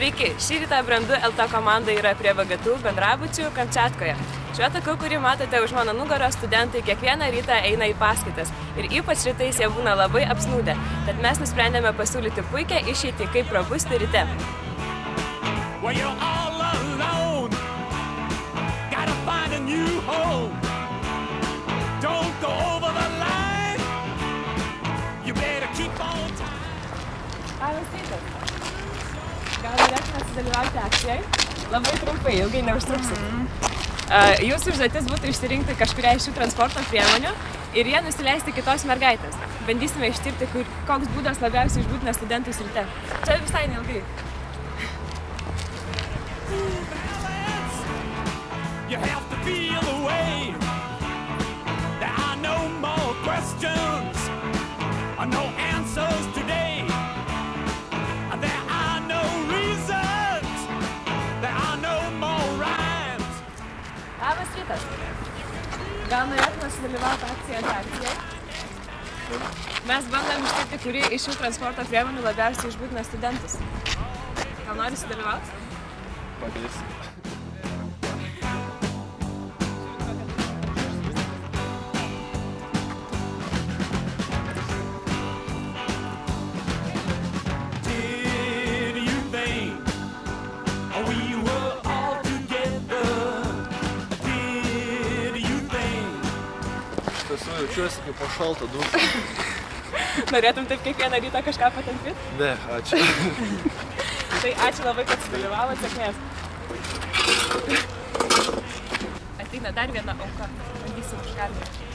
Sveiki, šį rytą Brandu LT komanda yra prie VGTU bendrabučių Kamčiatkoje. Šiuo taku, kurį matote už mano nugaros, studentai kiekvieną rytą eina į paskaitas. Ir ypač rytais jie būna labai apsnūdę. Tad mes nusprendėme pasiūlyti puikią išeitį, kaip prabusti ryte. Labas rytas. Gal norėtume sudalyvauti akcijai? Labai trumpai, ilgai neužtruksit. Jūsų užduotis būtų išsirinkti kažkurią iš šių transporto priemonių ir ją nusileisti kitos mergaitės. Bandysime ištirti, koks būdas labiausiai išbūtina studentus ryte. Čia visai neilgai. Labas rytas. Gal norėtume sudalyvauti akcijoje? Mes bandom ištirti, kuri iš šių transporto priemonių labiausiai išbūtina studentus. Gal nori sudalyvauti? Padėsiu. Esu jaučiuosi kaip po šalto dušo. Norėtum taip kiekvieną rytą kažką patampyti? Ne, ačiū. Tai ačiū labai, kad sudalyvavot, sėkmės. Ateina dar viena auka. Bandysim užkardinti.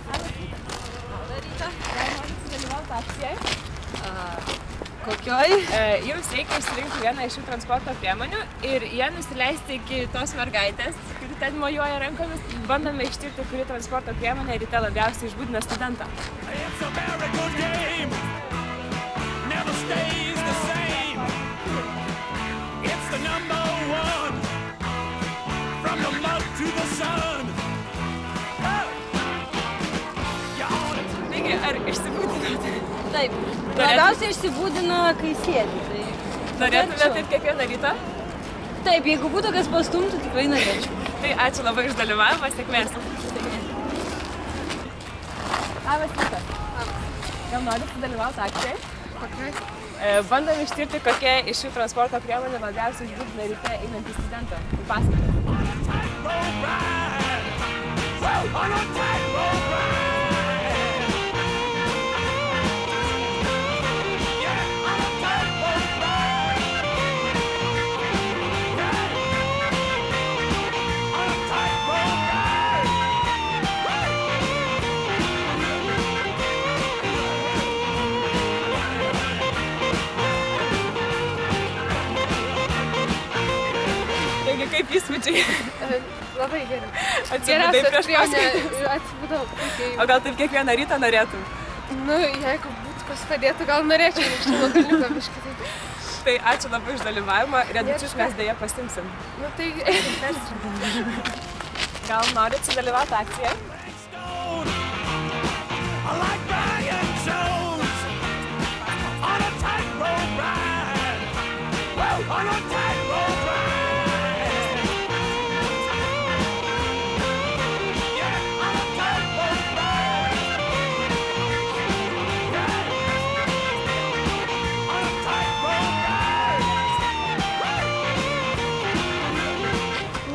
Labą rytą. Gal norit sudalyvauti akcijai? Kokioj? Jums reikia išsirinkti vieną iš šių transporto priemonių ir ją nusileisti iki tos mergaitės, kuri ten mojuoja rankomis. Bandome ištirti, kuri transporto priemonė ryte labiausiai išbūdina studentą. Taigi, ar išsibūdinote? Taip. Labiausiai išsibūdina, kai sėdi. Norėtumėte taip kiekvieną rytą? Taip, jeigu būtų kas pastumtų, tikrai norėčiau. Tai ačiū labai už dalyvavimą, sėkmės. Labas rytas. Gal norit sudalyvauti akcijai? Kokioj? Bandom ištirti, kokia iš šių transporto priemonių labiausiai išbūdina ryte einantį studentą į paskaitą. Taigi, kaip įspūdžiai? Labai gerai. Atsibudai prieš paskaitą. Atsibudau puikiai. O gal taip kiekvieną rytą norėtum? Nu, jeigu būtų kas padėtų, gal norėčiau, nes čia nuo kalniuko biškį. Tai ačiū labai už dalyvavimą. Redučius mes dėja pasimsim. Nu, tai eikim persirinkim. Gal norit sudalyvauti akciją?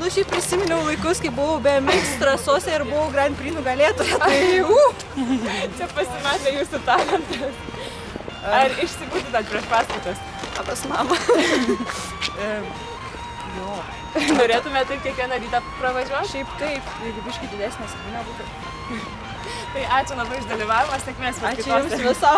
Nu, šiaip prisiminiau laikus, kai buvau BMX trasose ir buvau Grand Prix nugalėtoja. Čia pasimatė jūsų talentas. Ar išsibūdinat prieš paskaitas? Pas mamą. Jo. Norėtume taip kiekvieną rytą pravažiuoti? Šiaip taip, jeigu biškį didesnė skrynė būtų. Tai ačiū labai už dalyvavimą, sėkmės Ačiū jums viso.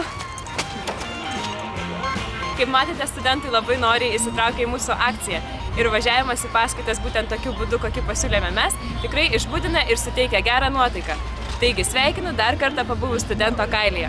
Kaip matėte, studentai labai noriai įsitraukia į mūsų akciją. Ir važiavimas į paskaitas būtent tokiu būdu, kokį pasiūlėme mes, tikrai išbūdina ir suteikia gerą nuotaiką. Taigi sveikinu dar kartą pabuvus studento kailyje.